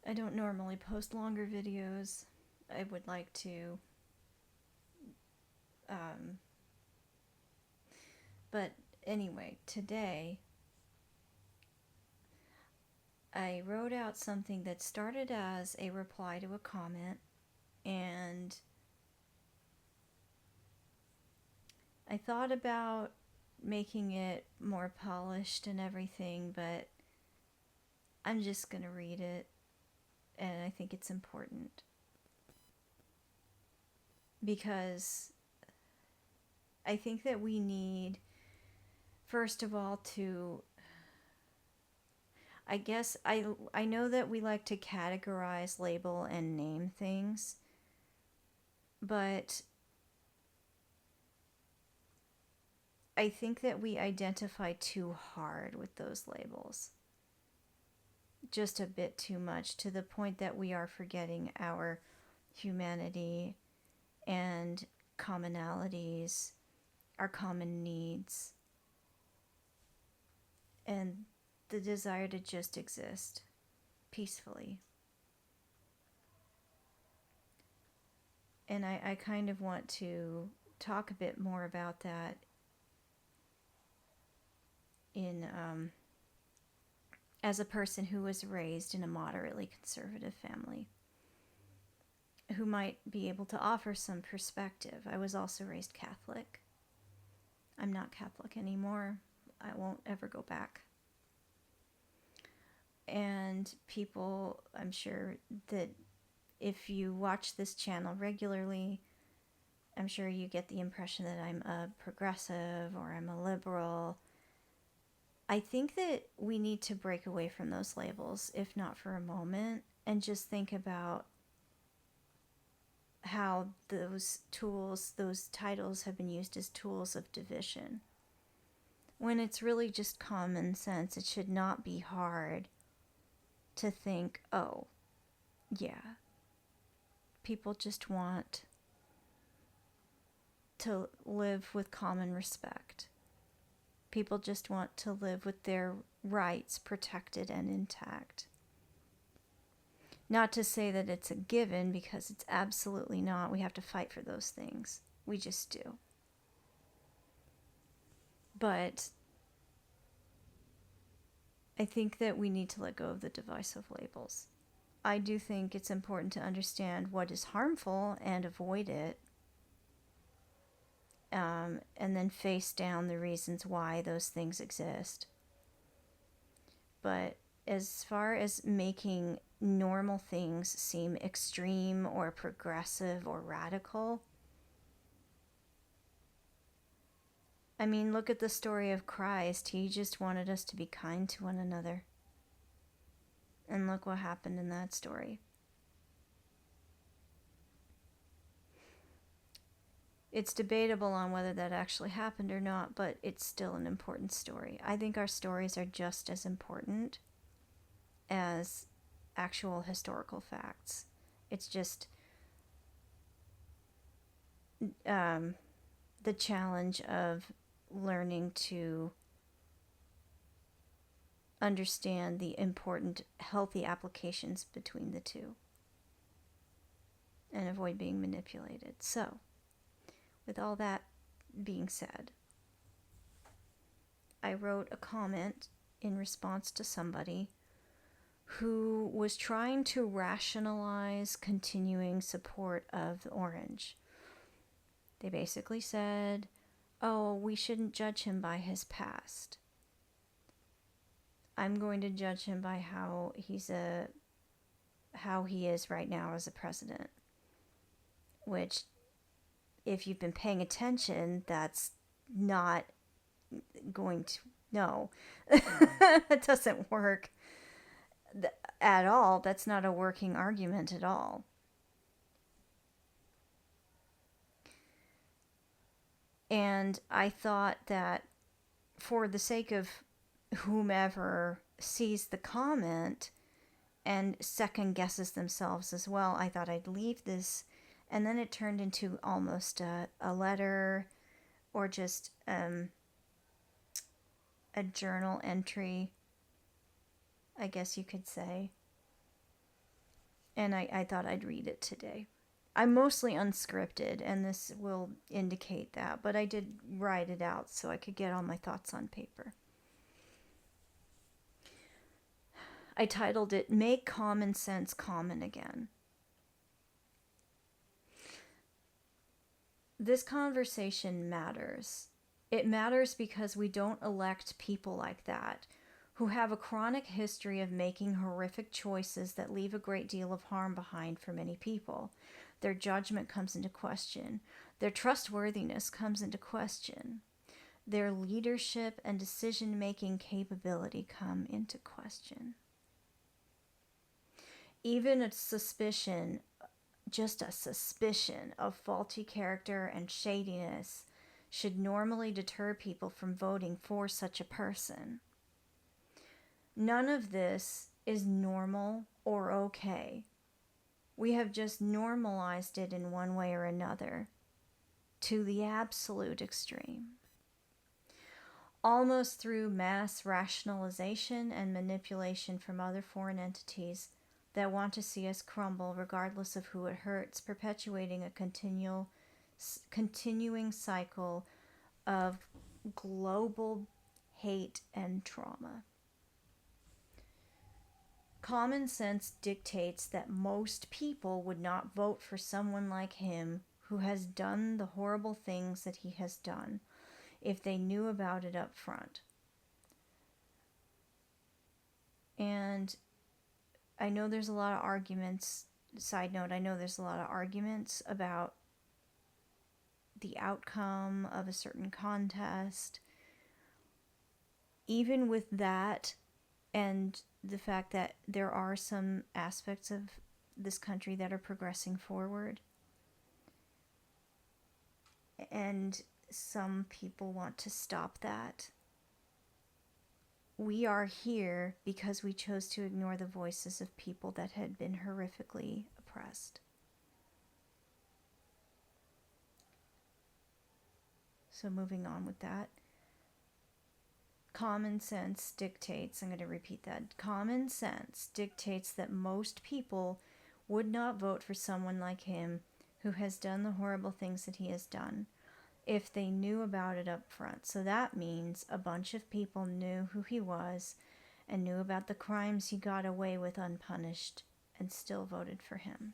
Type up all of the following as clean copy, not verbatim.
I don't normally post longer videos. I would like to. Um, but anyway, today I wrote out something that started as a reply to a comment, and I thought about making it more polished and everything, but I'm just going to read it, and I think it's important because I think that we need, first of all, to, I guess, I know that we like to categorize, label, and name things, but I think that we identify too hard with those labels. Just a bit too much, to the point that we are forgetting our humanity and commonalities, our common needs, and the desire to just exist peacefully. And I kind of want to talk a bit more about that in as a person who was raised in a moderately conservative family, who might be able to offer some perspective. I was also raised Catholic. I'm not Catholic anymore. I won't ever go back. And people, I'm sure that if you watch this channel regularly, I'm sure you get the impression that I'm a progressive or I'm a liberal. I think that we need to break away from those labels, if not for a moment, and just think about how those tools, those titles have been used as tools of division. When it's really just common sense, it should not be hard to think, oh, yeah, people just want to live with common respect. People just want to live with their rights protected and intact. Not to say that it's a given, because it's absolutely not. We have to fight for those things. We just do. But I think that we need to let go of the divisive labels. I do think it's important to understand what is harmful and avoid it, and then face down the reasons why those things exist. But as far as making normal things seem extreme or progressive or radical, I mean, look at the story of Christ. He just wanted us to be kind to one another. And look what happened in that story. It's debatable on whether that actually happened or not, but it's still an important story. I think our stories are just as important as actual historical facts. It's just the challenge of learning to understand the important, healthy applications between the two and avoid being manipulated. So, with all that being said, I wrote a comment in response to somebody who was trying to rationalize continuing support of the orange. They basically said, oh, we shouldn't judge him by his past. I'm going to judge him by how he is right now as a president. Which, if you've been paying attention, that's not going to, no. It doesn't work at all. That's not a working argument at all. And I thought that for the sake of whomever sees the comment and second guesses themselves as well, I thought I'd leave this. And then it turned into almost a letter, or just a journal entry, I guess you could say. and I thought I'd read it today. I'm mostly unscripted, and this will indicate that, but I did write it out so I could get all my thoughts on paper. I titled it, Make Common Sense Common Again. This conversation matters. It matters because we don't elect people like that, who have a chronic history of making horrific choices that leave a great deal of harm behind for many people. Their judgment comes into question. Their trustworthiness comes into question. Their leadership and decision-making capability come into question. Even a suspicion, just a suspicion of faulty character and shadiness should normally deter people from voting for such a person. None of this is normal or okay. We have just normalized it in one way or another to the absolute extreme. Almost through mass rationalization and manipulation from other foreign entities that want to see us crumble regardless of who it hurts, perpetuating a continuing cycle of global hate and trauma. Common sense dictates that most people would not vote for someone like him who has done the horrible things that he has done if they knew about it up front. And I know there's a lot of arguments, side note, I know there's a lot of arguments about the outcome of a certain contest. Even with that, and the fact that there are some aspects of this country that are progressing forward, and some people want to stop that. We are here because we chose to ignore the voices of people that had been horrifically oppressed. So moving on with that. Common sense dictates, I'm going to repeat that, common sense dictates that most people would not vote for someone like him who has done the horrible things that he has done if they knew about it up front. So that means a bunch of people knew who he was and knew about the crimes he got away with unpunished and still voted for him.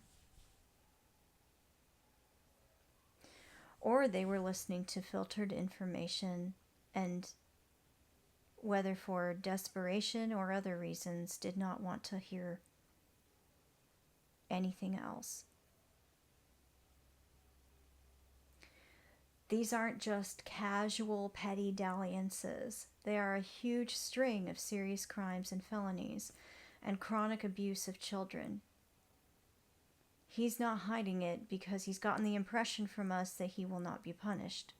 Or they were listening to filtered information and, whether for desperation or other reasons, did not want to hear anything else. These aren't just casual petty dalliances. They are a huge string of serious crimes and felonies and chronic abuse of children. He's not hiding it because he's gotten the impression from us that he will not be punished.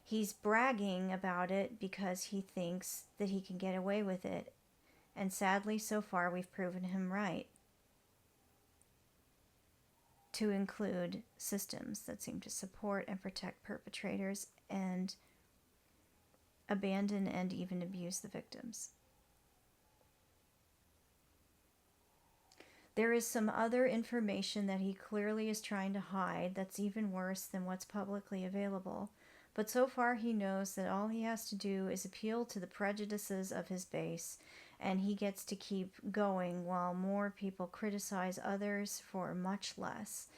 He's bragging about it because he thinks that he can get away with it. And sadly, so far, we've proven him right. To include systems that seem to support and protect perpetrators and abandon and even abuse the victims. There is some other information that he clearly is trying to hide that's even worse than what's publicly available. But so far he knows that all he has to do is appeal to the prejudices of his base, and he gets to keep going while more people criticize others for much less,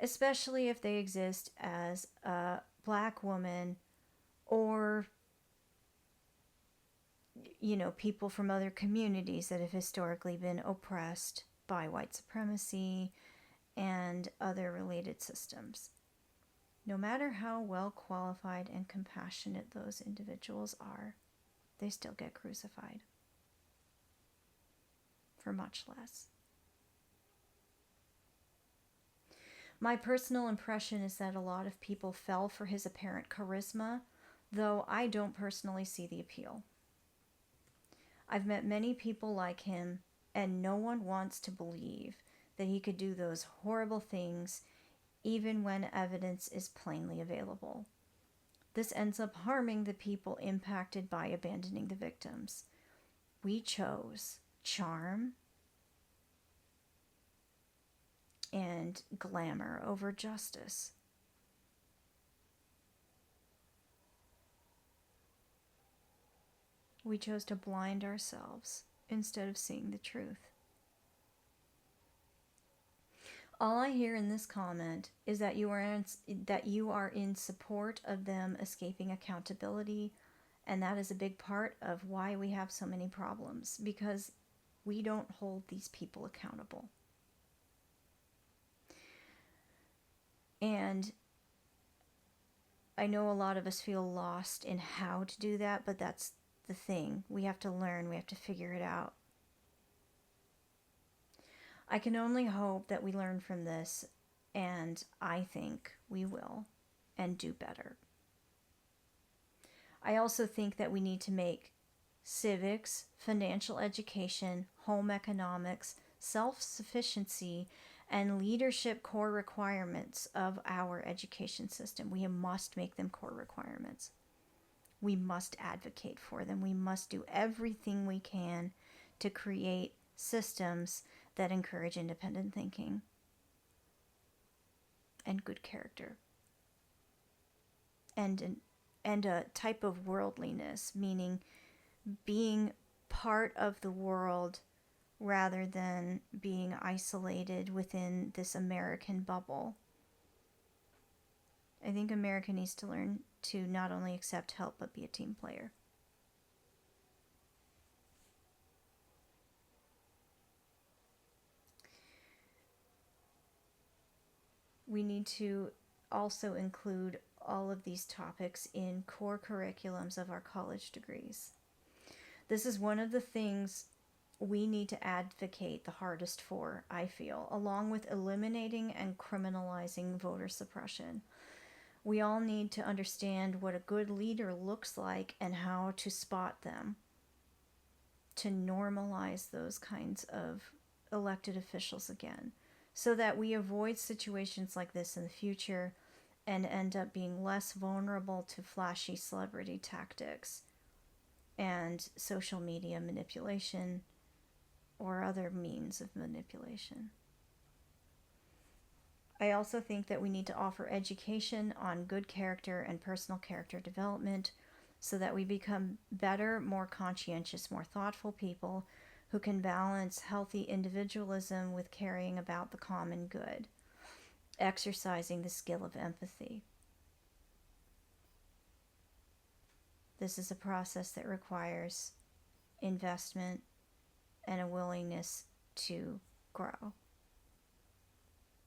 especially if they exist as a black woman or, people from other communities that have historically been oppressed by white supremacy and other related systems. No matter how well qualified and compassionate those individuals are, they still get crucified for much less. My personal impression is that a lot of people fell for his apparent charisma, though I don't personally see the appeal. I've met many people like him, and no one wants to believe that he could do those horrible things even when evidence is plainly available. This ends up harming the people impacted by abandoning the victims. We chose charm, and glamour over justice. We chose to blind ourselves instead of seeing the truth. All I hear in this comment is that you are in support of them escaping accountability, and that is a big part of why we have so many problems, because we don't hold these people accountable. And I know a lot of us feel lost in how to do that, but that's the thing. We have to learn, we have to figure it out. I can only hope that we learn from this, and I think we will, and do better. I also think that we need to make civics, financial education, home economics, self-sufficiency, and leadership core requirements of our education system. We must make them core requirements. We must advocate for them. We must do everything we can to create systems that encourage independent thinking and good character. And a type of worldliness, meaning being part of the world rather than being isolated within this American bubble. I think America needs to learn to not only accept help, but be a team player. We need to also include all of these topics in core curriculums of our college degrees. This is one of the things we need to advocate the hardest for, I feel, along with eliminating and criminalizing voter suppression. We all need to understand what a good leader looks like and how to spot them, to normalize those kinds of elected officials again, so that we avoid situations like this in the future and end up being less vulnerable to flashy celebrity tactics and social media manipulation or other means of manipulation. I also think that we need to offer education on good character and personal character development so that we become better, more conscientious, more thoughtful people who can balance healthy individualism with caring about the common good, exercising the skill of empathy. This is a process that requires investment and a willingness to grow,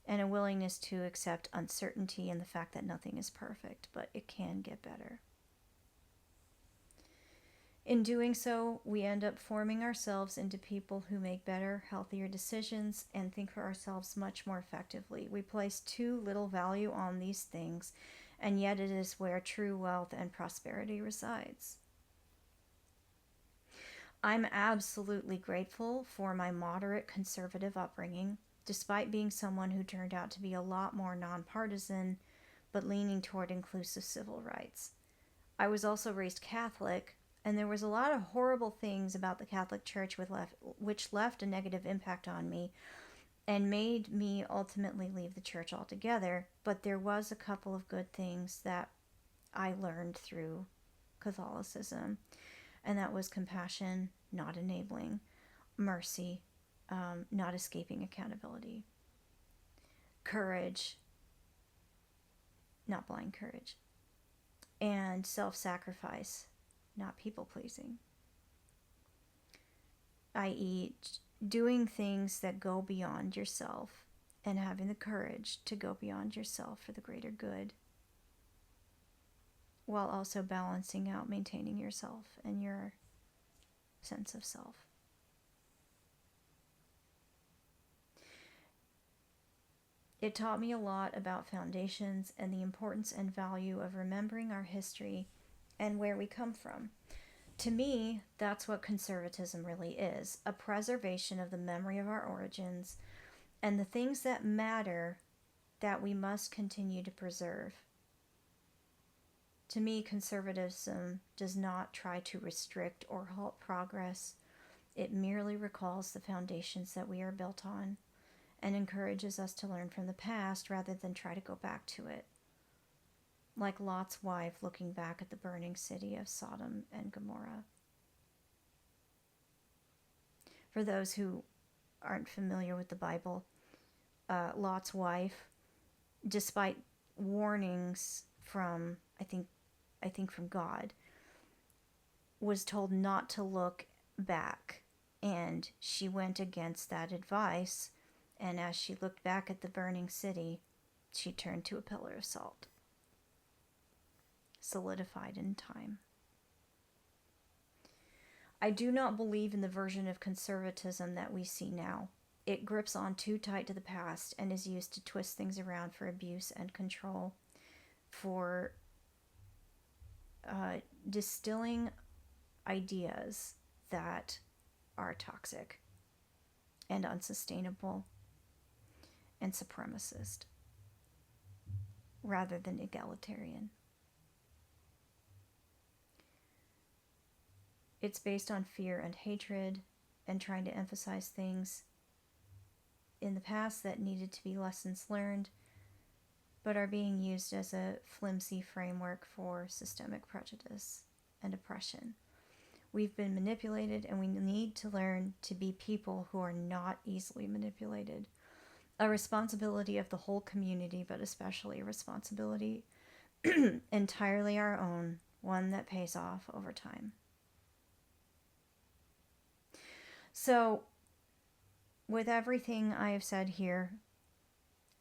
and a willingness to accept uncertainty and the fact that nothing is perfect, but it can get better. In doing so, we end up forming ourselves into people who make better, healthier decisions and think for ourselves much more effectively. We place too little value on these things, and yet it is where true wealth and prosperity resides. I'm absolutely grateful for my moderate conservative upbringing, despite being someone who turned out to be a lot more nonpartisan, but leaning toward inclusive civil rights. I was also raised Catholic, and there was a lot of horrible things about the Catholic Church which left a negative impact on me and made me ultimately leave the church altogether. But there was a couple of good things that I learned through Catholicism, and that was compassion, not enabling, mercy, not escaping accountability, courage, not blind courage, and self-sacrifice, not people-pleasing, i.e. doing things that go beyond yourself and having the courage to go beyond yourself for the greater good, while also balancing out maintaining yourself and your sense of self. It taught me a lot about foundations and the importance and value of remembering our history and where we come from. To me, that's what conservatism really is, a preservation of the memory of our origins and the things that matter that we must continue to preserve. To me, conservatism does not try to restrict or halt progress. It merely recalls the foundations that we are built on and encourages us to learn from the past rather than try to go back to it. Like Lot's wife looking back at the burning city of Sodom and Gomorrah. For those who aren't familiar with the Bible, Lot's wife, despite warnings from, I think from God, was told not to look back, and she went against that advice, and as she looked back at the burning city, she turned to a pillar of salt, solidified in time. I do not believe in the version of conservatism that we see now. It grips on too tight to the past and is used to twist things around for abuse and control, for distilling ideas that are toxic and unsustainable and supremacist rather than egalitarian. It's based on fear and hatred and trying to emphasize things in the past that needed to be lessons learned, but are being used as a flimsy framework for systemic prejudice and oppression. We've been manipulated, and we need to learn to be people who are not easily manipulated. A responsibility of the whole community, but especially a responsibility entirely our own, one that pays off over time. So, with everything I have said here,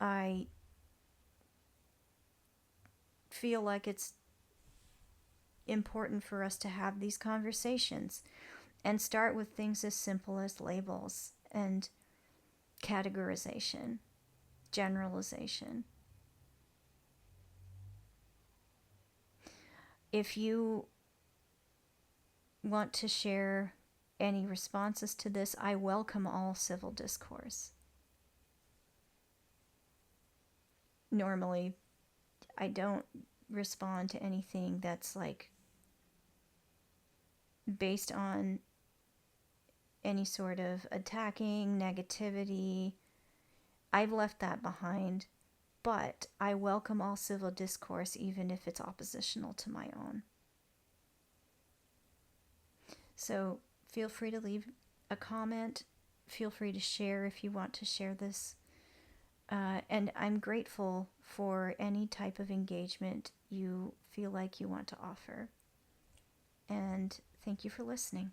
I feel like it's important for us to have these conversations and start with things as simple as labels and categorization, generalization. If you want to share any responses to this, I welcome all civil discourse. Normally, I don't respond to anything that's like based on any sort of attacking, negativity. I've left that behind, but I welcome all civil discourse even if it's oppositional to my own. So feel free to leave a comment. Feel free to share if you want to share this. And I'm grateful for any type of engagement you feel like you want to offer. And thank you for listening.